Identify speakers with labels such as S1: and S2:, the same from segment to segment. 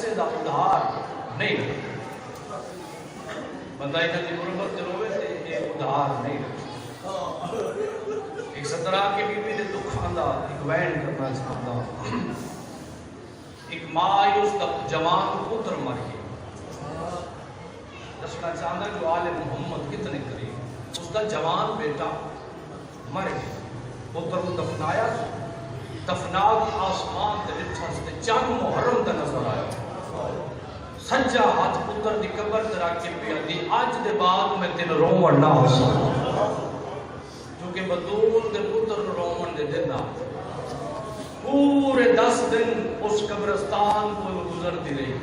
S1: پیسے دا ادھار نہیں رکھتا بندہ انہاں دی غربت تے روے تے یہ ادھار نہیں رکھتا ایک 17 کی بیوی دے دکھ آندا ایک وین کرنا چاہتا ایک مایوس کا جوان پتر مر گیا دسنا چاہتا جو آل محمد کتنے قریب اس کا جوان بیٹا مر گیا پتر کو دفنایا دفنا آسمان تے لٹھا تے چند محرم تے نظر آیا سجا ہاتھ پتر دی قبر تے رکھ کے پیا دی اج دے بعد میں تین روون نہ ہو سکتا کیونکہ بدول دے پتر روون دے دینا پورے 10 دن اس قبرستان کو گزرتی رہی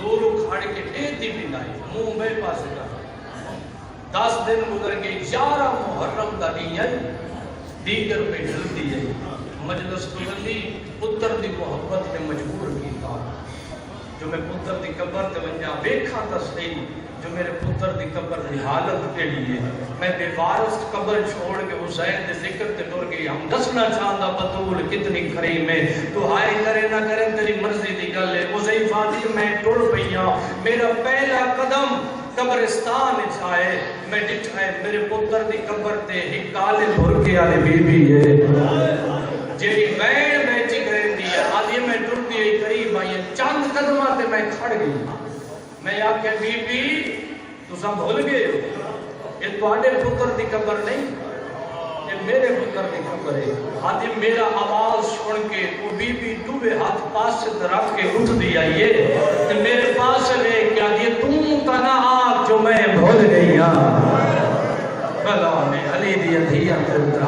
S1: دور کھڑ کے ٹیتی بھی نہیں منہ میں پاسے کر 10 دن گزر گئے 11 محرم دا دیگر پہ ڈھلتی ہے مجلس کلندی پتر دی محبت میں مجبور کیتا جو میں پتر دی قبر تے ونجا ویکھاں تے صحیح جو میرے پتر دی قبر دی حالت کیڑی ہے میں بے وارث قبر چھوڑ کے حسین دے ذکر تے ٹر گئی ہم دسنا چاہندا بطول کتنی کریم ہے تو ہائے کرے نہ کرے تیری مرضی دی گل ہے حذیفہ دی میں ٹر پئیاں میرا پہلا قدم قبرستان وچ آئے میں ڈٹھا ہے میرے پتر دی قبر تے ایک کالے بھرکے والی بی بی ہے جیڑی وین بیٹھی کرندی ہے آدھی میں ٹرتی ہوئی قریب آئی چند قدماں تے میں کھڑ گئی میں آکھیا بی بی تساں بھول گئے ہو یہ تواڈے پتر دی قبر نہیں یہ میرے پتر دی قبر ہے آدھی میرا آواز سن کے وہ بی بی ڈوبے ہاتھ پاس سے رکھ کے اٹھ دی آئیے تے میرے پاس لے کے آدھی تم تنا آپ جو میں بھول گئی ہاں بھلا میں علی دی ادھیا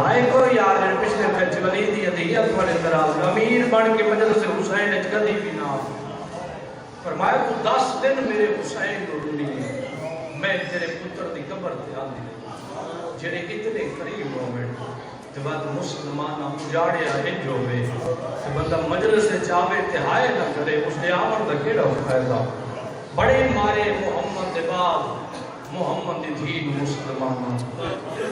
S1: آئے کو یار پچھلے پچھ علی دی ادھیا تھوڑے دراز امیر بن کے مجلس حسین اچ کدی بھی نہ فرمایا تو 10 دن میرے حسین کو ڈھونڈی میں تیرے پتر دی قبر تے آندی جڑے اتنے قریب ہوئے جب بعد مسلمان اجاڑیا انج ہوئے کہ بندہ مجلس سے چاہے تے ہائے نہ کرے اس نے آمر دا کیڑا فائدہ بڑے مارے محمد دے بعد محمد دی دین مسلمان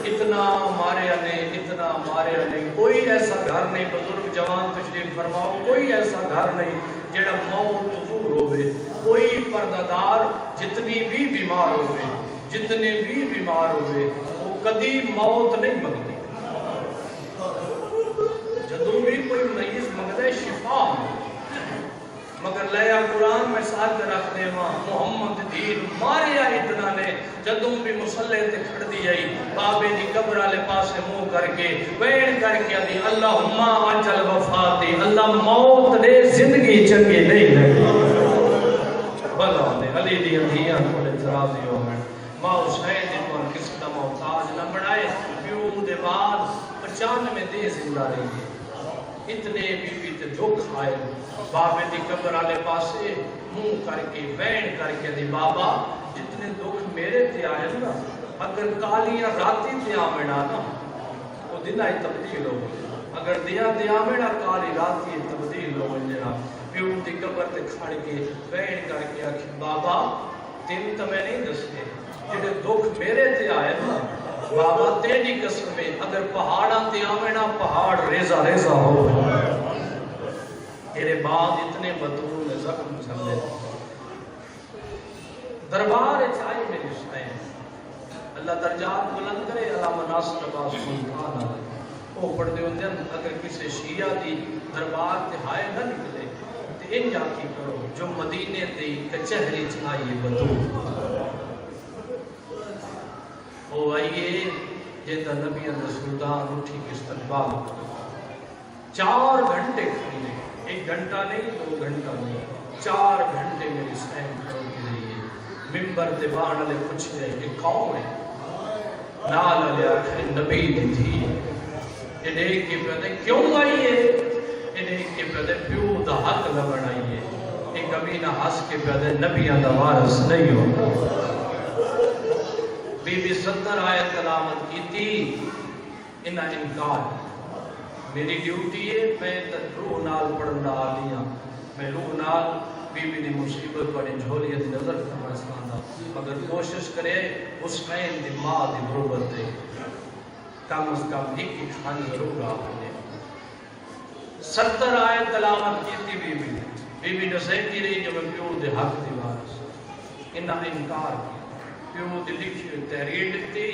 S1: اتنا مارے نے کوئی ایسا گھر نہیں بزرگ جوان تشریف فرماؤ کوئی ایسا گھر نہیں جڑا موت دور ہوئے کوئی پردادار جتنے بھی بیمار ہوئے وہ کدی موت نہیں منگتے جدوں بھی کوئی مریض منگتا ہے شفا مگر لیا قرآن میں ساتھ رکھ دے ماں محمد دین ماریا اتنا نے جدوں بھی مسلح تے کھڑ دی آئی بابے دی قبر والے پاسے منہ کر کے وین کر کے دی اللہم اجل وفاتی اللہ موت دے زندگی چنگی نہیں لگی بلا نے علی دی ادھیاں کھولے ترازی ہو گئے ماں حسین دی پر کس کا محتاج نہ بڑھائے پیوں دے بعد 95 دے زندہ رہی ہے اتنے بی بی تے دکھ آئے بابے دی قبر والے پاسے منہ کر کے وین کر کے دی بابا جتنے دکھ میرے تے آئے نا اگر کالیاں راتی تے آمنا نا وہ دن آئی تبدیل ہو اگر دیا تے آمنا کالی راتی تبدیل ہو جنا پیوں دی قبر تے کھڑ کے وین کر کے آکھی بابا تین تو میں نہیں دستے جڑے دکھ میرے تے آئے نا بابا تیری قسم میں اگر پہاڑاں تے آمنا پہاڑ ریزہ ریزہ ہو تیرے بعد اتنے بدور نے زخم سمجھے دربار چاہیے میری حسین اللہ درجات بلند کرے اللہ مناصر عباس سلطان وہ پڑھتے ہوتے ہیں اگر کسی شیعہ دی دربار تے ہائے نہ نکلے تو ان جاتی کرو جو مدینے دی کچہری چاہیے بدور وہ آئیے جیتا نبی اندر سلطان اٹھی کی استقبال 4 گھنٹے کھڑی رہی 1 گھنٹہ نہیں 2 گھنٹہ نہیں 4 گھنٹے میری سین کھڑی رہی ہے ممبر دیوان علیہ پوچھ رہے کہ کون ہے نال علیہ آخر نبی دی تھی انہیں کے پیدے کیوں آئیے انہیں کے پیدے پیو دا حق لگن آئیے ایک کبھی نہ ہس کے پیدے نبی دا وارث نہیں ہوتا بی بی 70 آیت کلامت کی تھی انہا انکار میری ڈیوٹی ہے میں روح نال پڑھنا آلیاں میں روح نال بی بی دی مصیبت پڑی جھولیت نظر کرنا سکانا مگر کوشش کرے حسین دی ماں دی غربت دے کم از کم ایک کھانی ضرور آپ نے 70 آیت تلاوت کی تھی بی بی بی بی دسیندی رہی جو میں پیو دے حق دی وارث انہاں انکار پیو دی لکھی تحریر دیتی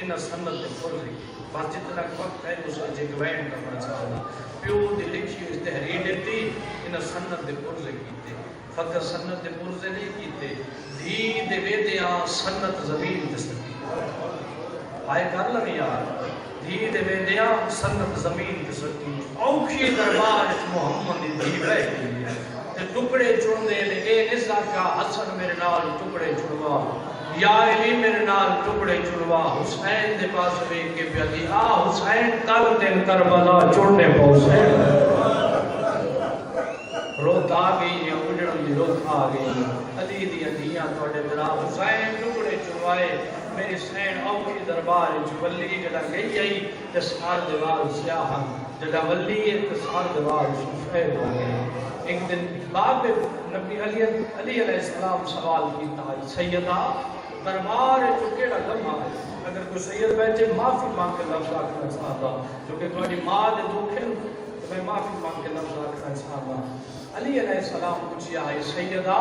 S1: انہاں سنت دے پرزی بس جتنا وقت ہے اس اجے گوین کرنا چاہتا پیو دی لکھی تحریر دیتی انہاں سنت دے پرزے کیتے فقط سنت دے پرزے نہیں کیتے دھی دے ویدیاں سنت زمین دے سکی آئے کر لگی یار دھی دے ویدیاں سنت زمین دے سکی اوکھی دربار محمد دی دھی بہ گئی ہے ٹکڑے چن دے لے اے نسا کا حسن میرے نال ٹکڑے چنوا یا علی میرے نال ٹکڑے چنوا حسین دے پاس ویکھ کے پیا دی آ حسین کل دن کربلا چڑنے پہنچے روت آ گئی ہے اجڑن دی روت آ گئی علی دی دھیاں تواڈے درا حسین ٹکڑے چنوائے میرے حسین اوکھی دربار وچ ولی جڑا گئی آئی تے سار دیوال سیاہ جڑا ولی ہے تے سار دیوال سفید ہو گئے ایک دن باب نبی علی علیہ السلام سوال کیتا ہے سیدہ دربار چکیڑا لمحہ ہے اگر کوئی سید بیٹھے معافی مانگ کے لفظ آکھنا چاہتا کیونکہ تمہاری ماں دے دکھیں تو میں معافی مانگ کے لفظ آکھنا چاہتا علی علیہ السلام پوچھیا ہے سیدہ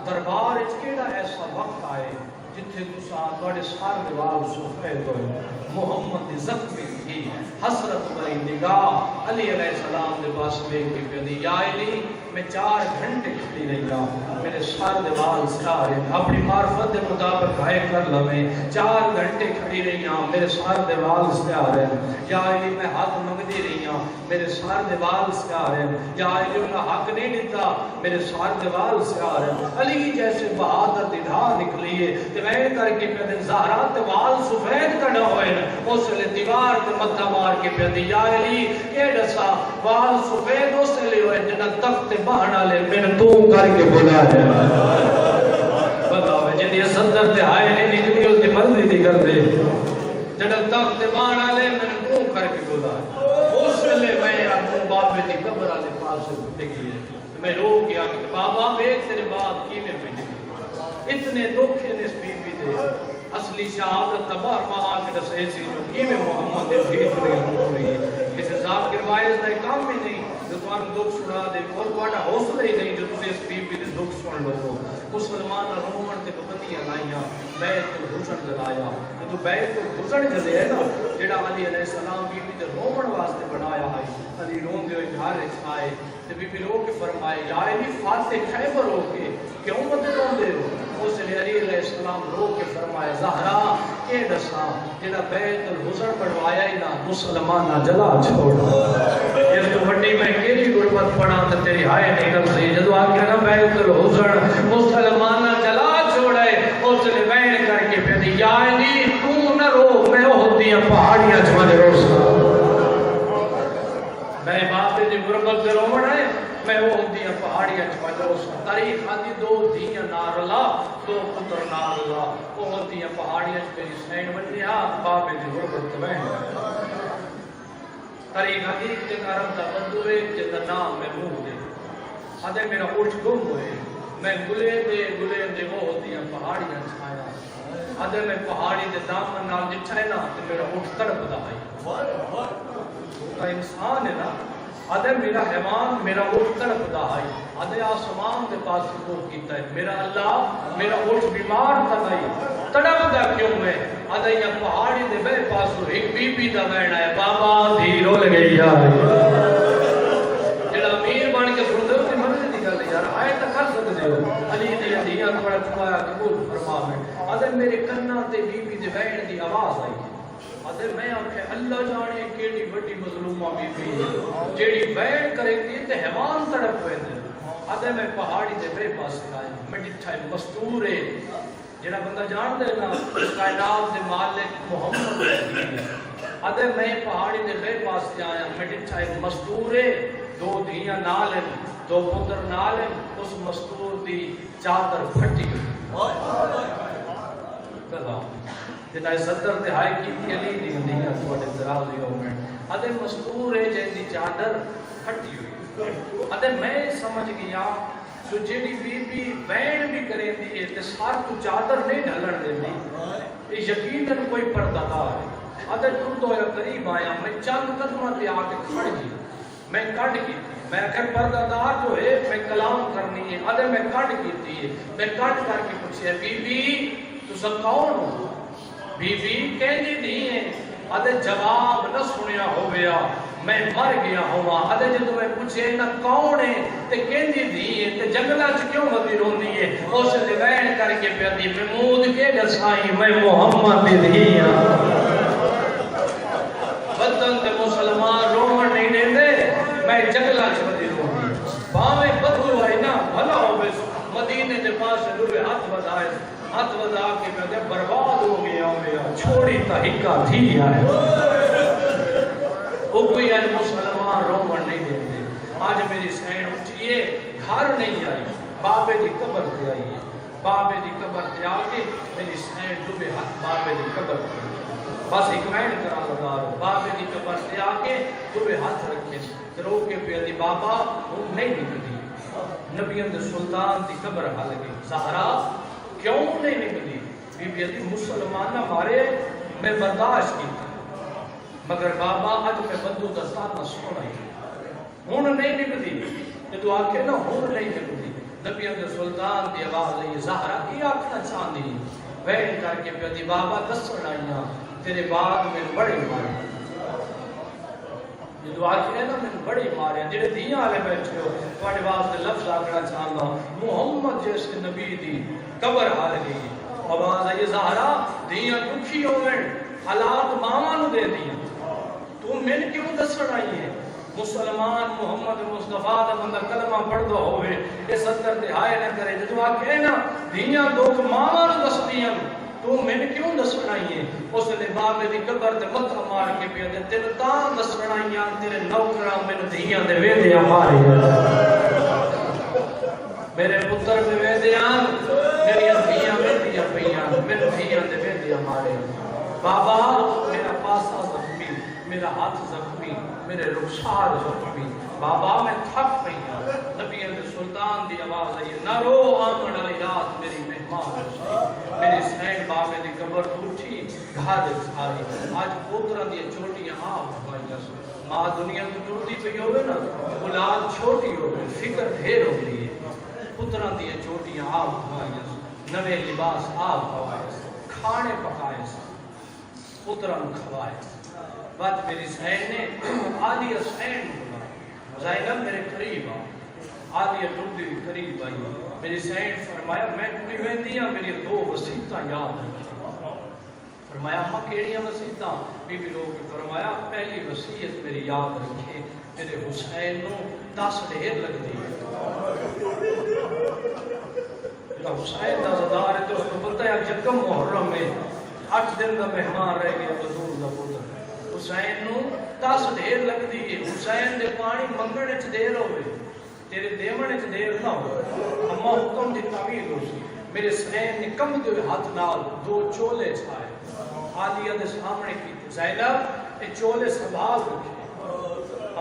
S1: دربار چکیڑا ایسا وقت آئے جتھے تساں تواڈے سار دیوال سفید ہوئے محمد دی زخمی تھی حسرت بری نگاہ علی علیہ السلام دے پاس دیکھ کے کہندی یا علی میں 4 گھنٹے کھڑی رہی ہوں میرے سار دیوال سارے اپنی معرفت کے مطابق غائب کر لویں 4 گھنٹے کھڑی رہی ہوں میرے سار دیوال سارے یا علی میں حق منگدی رہی ہوں میرے سار دیوال سارے یا علی انہاں حق نہیں دیتا میرے سار دیوال سارے علی جیسے بہادر دی ڈھا نکلی ہے تے میں کر کے پہ زہرا دیوال سفید کڑا ہوئے اس لئے دیوار تے متھا مار کے پہ دی یا علی اے دسا وال سفید اس لئے ہوئے جنہ تخت بہنا لے میں نے تو کر کے بولا ہے بتاؤ جنہی صدر تے آئے نہیں نکلی اس کی مرضی دی کر دے جنہ تخت بہنا لے میں نے تو کر کے بولا ہے اس لئے میں اپنے باپ دی قبر آلے پاس سے بھتے گئی ہے میں رو گیا کہ بابا بیت تیرے بعد کی میں بھتے گئی اتنے دکھے نے اس بی بی دے اصلی شہادت تبار مہا کے رسے سی جو کی میں محمد دے بھیت رہی ہے کسی ذاکر وائز دے کام بھی نہیں جو تمہارا دکھ سنا دے اور تمہارا حوصلہ ہی نہیں جو تمہیں اس بی بی دے دکھ سن لو مسلمان رومن تے بکتیاں لائیاں بیت الحسن دلایا تو بیت الحسن جلے ہے نا جڑا علی علیہ السلام بی بی دے رومن واسطے بنایا ہے علی رون دے گھر آئے تے بی بی رو کے فرمائے یا علی فاتح خیبر ہو کے کیوں مت رون دے ہو اس نے علی علیہ السلام رو کے فرمائے زہرا اے دسا جڑا بیت الحسن بنوایا ہی نا مسلمان نہ جلا چھوڑا اس کو بڑی میں کیڑی غربت پڑا تے تیری ہائے نہیں کر سی جدو آ کے نا بیت الحسن مسلمان نہ جلا چھوڑے اس نے بیان کر کے پھر یا علی تو نہ رو میں ہوندیاں پہاڑیاں چ رو سا میں باپ دی غربت تے رونا ہے میں وہ ہوندیاں پہاڑیاں چ رو سا تاریخ آندی 2 دھیاں نارلا 2 پتر نارلا وہ ہوندیاں پہاڑیاں چ میری سین بنیا باپ دی غربت تے میں تاریخ آندی تے کرم دا بدوے تے دا نام میں منہ دے آدھے میرا اٹھ گم ہوئے میں گلے دے وہ ہوندیاں پہاڑیاں چھایا آدھے میں پہاڑی دے دامن نال جٹھائے نا تے میرا اٹھ تڑپ دا آئی کا انسان ہے نا آدھے میرا حیوان میرا اٹھ تڑپ دا آئی آدھے آسمان دے پاس کو کیتا ہے میرا اللہ میرا اٹھ بیمار تا نہیں تڑپ دا کیوں میں آدھے یہ پہاڑی دے بے پاسو ایک بی بی دا بہن آئے بابا دھیرو لگے یار جڑا امیر بن کے سن دے اس کی مرضی دی گل یار آئے تا کر سکتے ہو علی دی ہدیہ تھوڑا چھوایا قبول فرما میں آدھے میرے کنا تے بی بی دے بہن دی آواز آئی آدھے میں آنکھے اللہ جانے کیڑی بڑی مظلومہ بی بی جیڑی بہن کرے گی تے حیوان تڑپ ہوئے دے آدھے میں پہاڑی دے بے پاس آئے میں ڈٹھائے مستور ہے جڑا بندہ جان دے نا کائنات دے مالک محمد آدھے میں پہاڑی دے بے پاس آیا میں ڈٹھائے مستور ہے 2 دھیاں نال ہیں 2 پتر نال ہیں اس مستور دی چادر پھٹی جنہیں صدر دہائی کی تھی علی دی ہندیاں تھوڑے درازی ہو گئے آدھے مستور ہے جن دی چادر پھٹی ہوئی آدھے میں سمجھ گیا تو جیڑی بی بی بین بھی کریں دی ہے تے سار تو چادر نہیں ڈھلن دے دی یہ یقیناً کوئی پردہ ہے آدھے تو یا قریب آیا میں چند قدمہ تے آ کے کھڑ گئی میں کڑ گئی میں کہ پردہ دار جو ہے میں کلام کرنی ہے ادھے میں کٹ کیتی ہے میں کٹ کر کے پوچھے بی بی تسا کون ہو بی بی کہندی نہیں ہے ادھے جواب نہ سنیا ہو گیا میں مر گیا ہوا ادھے جدو میں پوچھے نہ کون ہے تے کہندی نہیں ہے تے جنگلہ چ کیوں مدی رونی ہے اس لوین کر کے پیادی محمود کے دسائی میں محمد دی دھی وطن تے مسلمان رومن نہیں دیندے میں جنگلہ چ مدی رونی باویں بدو آئی نا بھلا ہو بس مدینے دے پاس روے ہاتھ ودا کے میں برباد ہو گیا چھوڑی تحقہ تھی آئے وہ کوئی آج مسلمان رومن نہیں دیتے آج میری سین اٹھئیے گھر نہیں آئی بابے دی قبر تے آئی ہے بابے دی قبر تے آگے میری سین ڈوبے ہاتھ بابے دی قبر تے بس ایک مین کرا لگا رہا بابے دی قبر تے آگے ڈوبے ہاتھ رکھے رو کے پیادی بابا وہ نہیں نکلی نبیوں دے سلطان دی قبر حال گئی زہرا کیوں نہیں نکلی بی بی ادھی مسلمان مارے میں برداشت کی مگر بابا اج میں بدو دستا نہ سونا ہی ہون نہیں نکلی جدو آکے نا ہون نہیں نکلی نبیوں کے سلطان دی آواز ہے زہرا کی آکھنا چاندی وین کر کے پیادی بابا دسنا آئیاں تیرے بعد میں بڑی مارے جدو آکے نا میں بڑی مارے جڑے دیاں آلے بیٹھے ہو تواڈے واسطے لفظ آکھنا چاہتا محمد جیسے نبی دی قبر حال گئی آواز ہے زہرا دیاں دکھی ہوئے حالات ماما نو دے دیاں تو من کیوں دسن آئی ہے مسلمان محمد مصطفیٰ دا بندہ کلمہ پڑھ دو ہوئے یہ ستر دہائے نہ کرے جدو آکے نا دیاں دوک ماما نو دس دیاں تو من کیوں دسن آئی ہے اس نے بابے دی قبر تے متھا مار کے پیا دے تیرے تاں دسن آئیاں تیرے نوکراں من دیاں دے ویدیاں مارے میرے پتر دے ویدیاں میری دھیاں ویدیاں پیاں میرے دھیاں دے ویدیاں مارے بابا میرا پاسا زخمی میرا ہاتھ زخمی میرے رخسار زخمی بابا میں تھک پئیاں نبی سلطان دی آواز ہے نہ رو آمن علی رات میری مہمان رسی میری سین بابے دی قبر اٹھی گھر آئی آج پوترہ دی چوٹیاں آپ ہوئیاں ماں دنیا تو ٹوٹی پئی ہوئے نا اولاد چھوٹی ہوئے فکر ڈھیر ہو گئی پترہ دی چوٹیاں آپ ہوئیاں نوے لباس آپ ہوئیاں کھانے پکائے پترہ نو کھوائے بات میری سین نے آلیہ سین بولا زینب میرے قریب آ آلیہ ٹوٹی قریب آئی میری سین فرمایا میں ٹوٹی ویندیاں میری دو وسیعتاں یاد رکھی فرمایا ماں کیڑیاں وسیعتاں بی بی لوگ فرمایا پہلی وسیعت میری یاد رکھے میرے حسین نو 10 ڈھیر لگ دی حسین دا زدار ہے تو اس کو پتہ ہے جکم محرم میں 8 دن کا مہمان رہ گیا حضور دا پتر حسین نو 10 ڈھیر لگ دی حسین دے پانی منگن وچ دیر ہوئے تیرے دیون وچ دیر نہ ہو اما حکم دی تعمیل ہو سی میرے حسین نے کم دے ہاتھ نال 2 چولے چھائے عالیہ دے سامنے کیتے زینب اے چولے سنبھال رکھے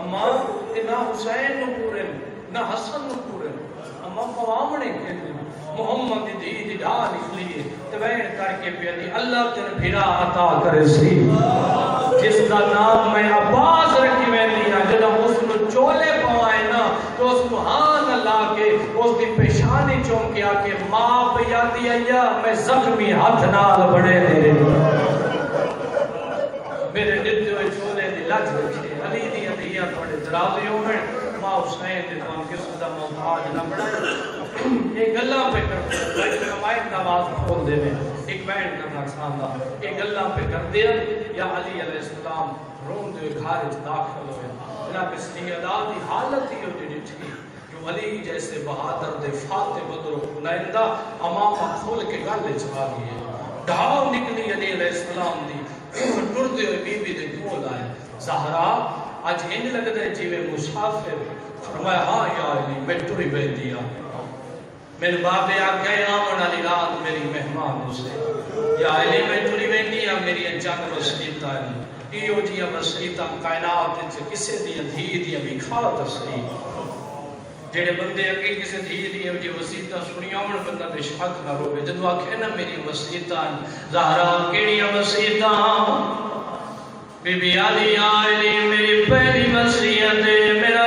S1: اما اے نہ حسین نو پورے نہ حسن نو پورے اما قوامنے کہتے محمد دی دی ڈھا نکلیے توین کر کے پیادی اللہ تیرے بھیرا عطا کرے سی جس کا نام میں عباس رکھی میں لیا جب اس کو چولے پوائے نا تو سبحان اللہ کے اس کی پیشانی چونکے آکے ماں پیادی آیا میں زخمی ہاتھ نال بڑے تیرے میرے ڈٹے ہوئے چولے دی لج رکھے علی دی دیا تھوڑے درازی ہوئے ماں حسین دی تو ہم کس دا محتاج نہ بڑھائے ایک اللہ پہ کرتے ہیں ایک روایت کا آواز کھول دے میں ایک بینڈ کرنا چاہتا ایک اللہ پہ کر دیا یا علی علیہ السلام روم دے گھارج داخل ہوئے جناب سیدہ دی حالت ہی ہوتی ڈٹھی جو علی جیسے بہادر دے فاتح بدر و خنائندہ امامہ کھول کے گالے چکا گئے ڈھاؤ نکلی علی علیہ السلام دی ٹردے ہوئے بی بی دے کھول آئے زہرا آج ہنج لگ دے جیوے مسافر فرمایا ہاں یا علی میں ٹوری بیٹھ دیا میرے باپے آگئے آمن علی رات میری مہمان اسے یا علی میں ٹوری بیٹھ دیا میری انجان وسیعتا ہے ایو جیا وسیعتا کائنات کسے دیا دھی دیا بھی کھا تسلی جیڑے بندے اکی کسے دھی دیا جی وسیعتا سنی آمن بندہ بے شک نہ روے جدو آکھے نا میری وسیعتا زہرا کیڑی وسیعتا بی بی علی میری پہلی وسیعت میرا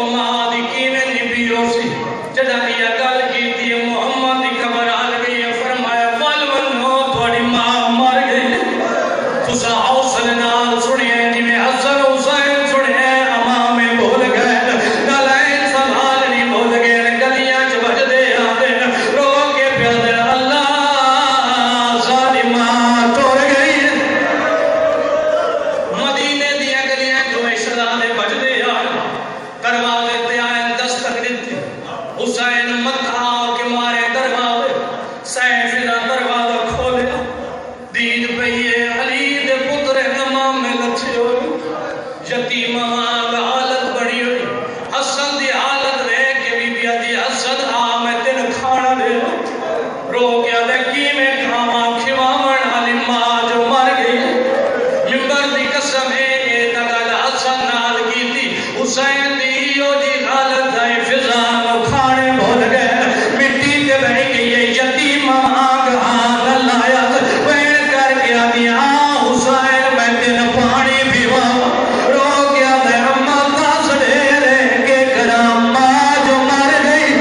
S1: او ماں دی کیویں نبی ہو سی جدا دیا گل کیتی محمد دی خبر آ گئی فرمایا ول ونو تھوڑی ماں مر گئی تسا حوصلے نال سنیا جویں حسن حسین سنیا امام بھول گئے گلائیں سنبھالنی بھول گئے گلیاں چ بجدے آندے رو کے پیادے اللہ ساری ماں ٹر گئی مدینے دیا گلیاں جو شہزادے بجدے آئے دروازے تے آئے دستک دیتی حسین مت آؤ کے مارے دروازے سیف دا دروازہ کھولیا دید پئیے علی دے پتر امام میں لچھے ہوئے یتیم ماں حالت بڑی ہوئی حسن دی حالت رہ کے بی بی دی حسن آ میں تین کھانا دے رو گیا دے کی میں کھاما کھواون علی ماں جو مر گئی ممبر دی قسم ہے یہ تگل حسن نال کی تھی حسین دی او جی حالت ہے فضان کھانے بھول گئے مٹی تے بہ گئی ہے یتیم آنگ ہاتھ لایا پین کر کے دیا حسین میں تین پانی پیوا رو گیا دے اماں دس ڈیرے کے کرام ماں جو مر گئی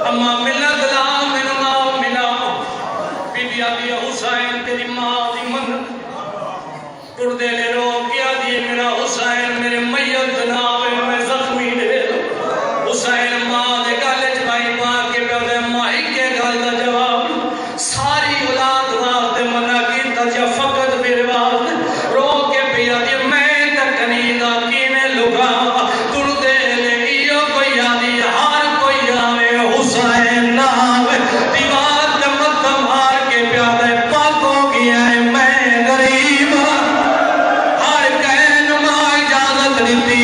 S1: اماں ملت لا من ماں ملا بی بی آدھی حسین تیری ماں دی منت ٹردے لے رو کیا دیے میرا حسین میرے میت جناب میں زخمی دے حسین ماں دے گالے چبائی ماں کے پیادے ماہی کے گال دا جواب ساری اولاد واسطے منع کیتا جا فقط میرے واسطے رو کے پیا دی میں تکنی دا کی میں لگا ٹردے لے ایو کوئی آدھی ہر کوئی آوے حسین نہ آوے دیوار تے مت مار کے پیادے پاک ہو گیا ہے میں غریب ہر کہن ماں اجازت دیتی